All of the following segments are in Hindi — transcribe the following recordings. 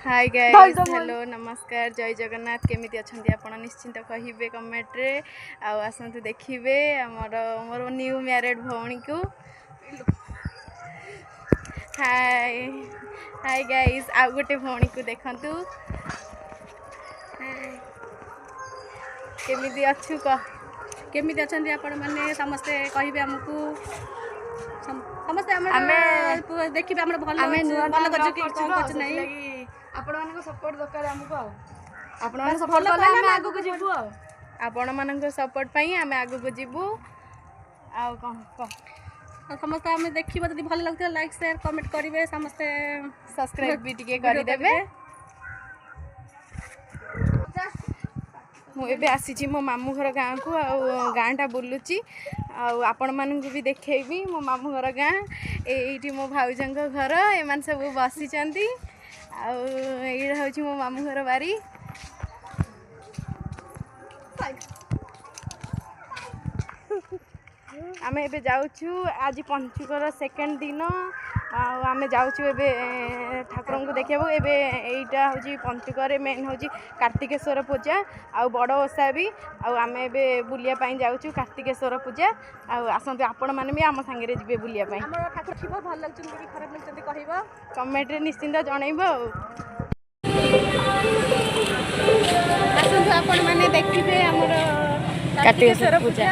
हाय गाइस हेलो नमस्कार जय जगन्नाथ केमिति अछंती आपण निश्चिंत कहिबे कमेंट रे आसंतु देखिबे हमर मोर न्यू मैरिड भौणी को हाय हाय गाइस आ गोटे भौणी को देखंतु केमिति अछु क केमिति अछंती आपण माने समस्त कहिबे हमकु समस्त आमे देखिबे हमर भल आमे भल गज कि कोन कोच नै आपण मानको सपोर्ट दरकार हमकु आपण बस सपोर्ट follow कले कले हम हम आगु को जिबु आपण मानको सपोर्ट पई हम आगु को जिबु आ समस्त हमें देखिबे जदि भल लागते लाइक शेयर कमेंट करिवे समस्त सब्सक्राइब भी टिके करि देबे मु एबे आसी मो मामू घर गाँ को गाँटा बुलुची आपण मानू भी देखेबी मो मामू घर गाँ एठी मो भाउजंग घर एमान सब बसी चंती आ मो मामू घर बारी आमे एबे जाउछु आज पंचुकर सेकेंड दिन आमे जाउछु एबे ठाकुर को देखिबो एबे एइटा होजी पंचुकर मेन होजी कार्तिकेश्वर पूजा आ बड़ ओसा भी आमे एबे बुलिया पई जाउछु कार्तिकेश्वर पूजा आसंतु आपण माने भी आम संगे जिबे बुलिया पई हमर ठाकुर छिबो भल लागचन कि खराब लागचन कहिबो कमेंट रे निश्चिंत जणाइबो आसंतु आपण माने देखिबे हमर कार्तिकेश्वर पूजा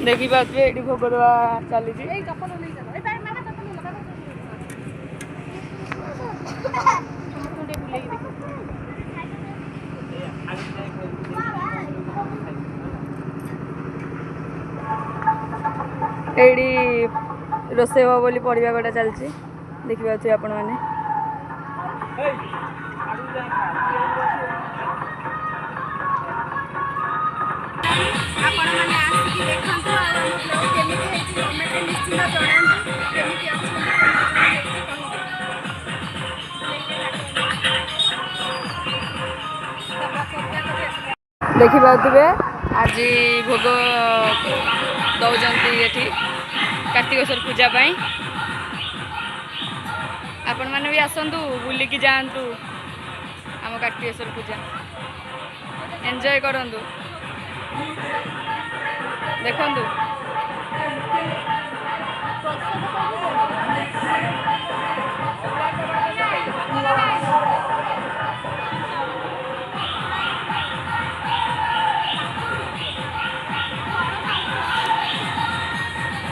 देखी पाते ये भोग दवा चली एडी रोसे बोली पढ़ा गोटा चलती देखिए आपण मैंने देखी पाते आज भोग दौरान ये कार्तिकेश्वर पूजा पाई आपण मैंने भी आसतु बुलिकी जातु आम कार्तिकेश्वर पूजा एंजॉय करंतु देखंतु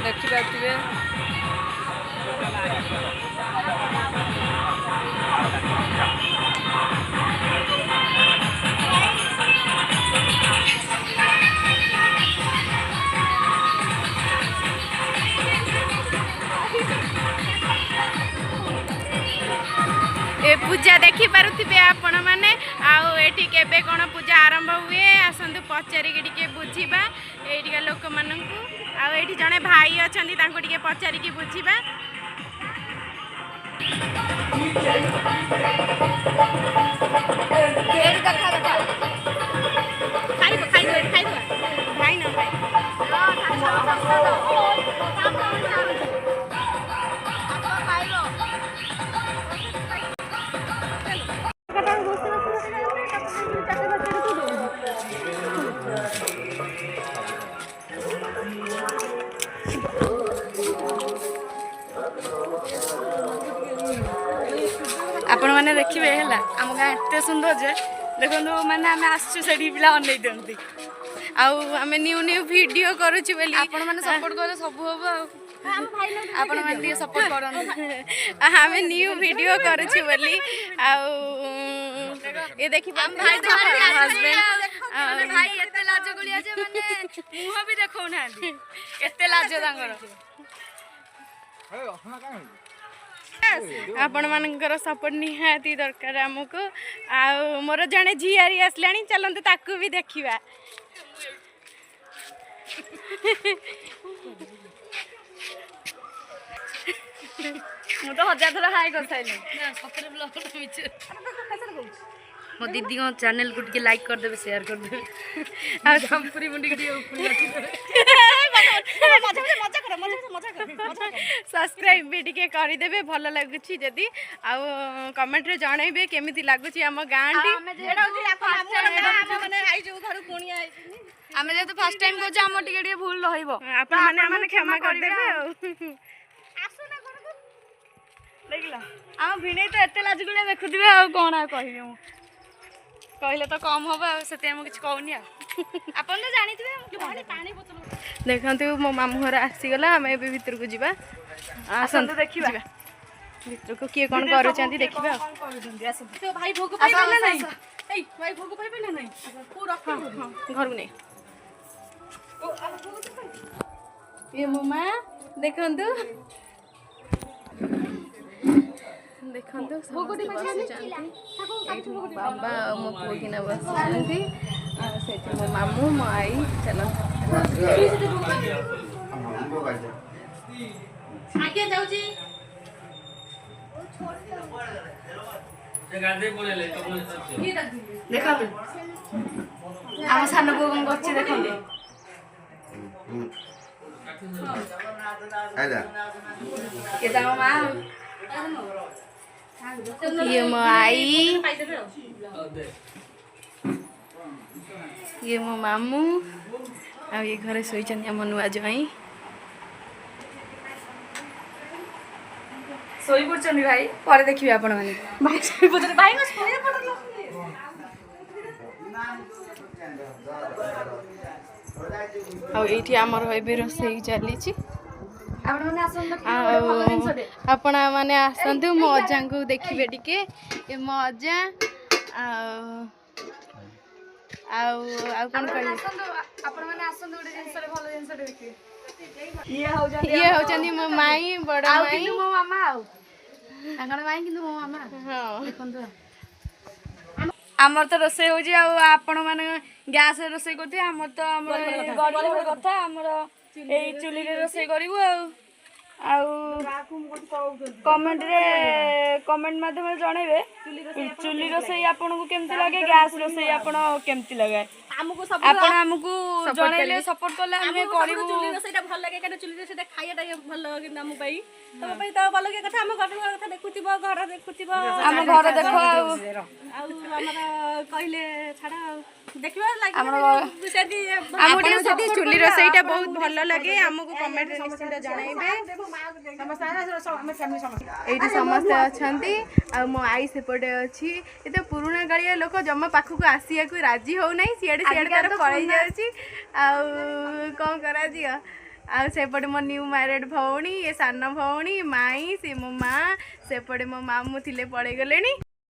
देखी पाते ए पूजा देखी पारुथिबे आपण माने आउ एठी केबे कोन पूजा आरंभ हुए आसंतु पचारि के टिके बुझिबा एठिका लोक माननकु आउ एठी जने भाई अछंती तांको टिके पचारि के बुझिबा एठी देखा देखा खाइबो भाई ना भाई आपण मैंने देखिए है आम गाँ एत सुंदर जे देखो मैंने आम आसु से पिला अनै दिखती आम न्यू न्यू वीडियो करुची बोली आपण मैंने सपोर्ट करे सब हम आपण मैंने सपोर्ट कर आम न्यू वीडियो करुची बोली ये देखिए भाई हस्बैंड भाई एत लाज गुलिया जे माने मुह भी देखौ ना एत लाज तांगर आपण मानकर सपोर्ट निहाती दरकार आमको मोर जड़े झीआरी आसला चलते ताकू भी देखा मुझे 1000 थर हाई कर साइले मो दीदी चैनल को टिके लाइक कर देबे शेयर कर देबे आ संपूरी मुंडी के सब्सक्राइब भी टिके करि देबे भल लागुची जदी आ कमेंट रे जणाइबे केमिति लागुची हम गांटी आमे जे तो फर्स्ट टाइम को हम टिके टिके भूल रहइबो आपण माने क्षमा कर देबे देखला आ भिणे तो एते लाज गुले देखुदिबे आ कोन आ कहिबे मु कहले तो कम होबा सेते हम किछ कहउनी आ अपन तो जानिथिबे पानी बोतल देखंतु मो मामू घर आसी गला हम एबे भीतर को जिबा आसंत देखिबा भीतर को किए कोन करूचंती देखिबा तो भाई भोग पाइबे ना नहीं ए भाई भोग पाइबे ना नहीं को रख घर को नहीं ये मम्मा देखंतु देखंतु भोगटी बसिचंती बाबा और मो पुओ किना बसिचंती आ सेठी मो मामू मो आई चलो आगे जाउची देखा आम सान बो कौन करछि देखो के दाम मां ये मो आई ये मो मामू आ ये घरे सोइचंती हम नुआ जई सोई पड़छनी भाई पर देखिबे आपण माने भाई सोई पड़छनी भाई को सोई पड़लो आ एठी हमर होइबे रोसई चलीची आपण माने आसन देखिबे भल जिंस दे आपण माने आसंतु मो अजा को देखिबे टिके ए मो अजा आ कोन कहि आपण माने आसन गोटे जिंस रे भल जिंस दे देखिबे ये होचंदी मो माई बड़ माई मो मामा आउ तांकर माई किंतु मो मामा हां देखंतु आमर तो रोसे हो जी आपण माने गैस रे रोसे करथि आमर तो हमर गड़ी कथा हमर ए चुली रे रोसे करिवु आ कमेंट माध्यम जणेबे चुली रोसई आपन को केमति लागे गैस रोसई आपन केमति लागे हमको सब आपन हमकु जणेले सपोर्ट करले हम करिवु चुली रोसईटा भल लागे काने चुली रोसईटा खाइयाटा भल लागे हम पई तब पई तो भल लागे कथा हम घर कथा देखुतिबो घर देखुतिबो हम घर देखो आ हमर कहले छाड़ा देखिबा लागे सेदी हमके सेदी चुली रसईटा बहुत भल लागे हमको कमेंट रे निश्चित जणाइबे एठी समस्त अछंती आ मो आई सेपटे अछि एते पुराना गाड़िया लोक जम्मा पाखु को आसिया को राजी हो नै सियाडे सियाडे तार पळै जाउची आ कोन करा जियो आ सेपटे मो न्यू मैरिड भौणी ये सान भौणी माई से मो मां सेपटे मो मामू थिले पड़े गलेनी।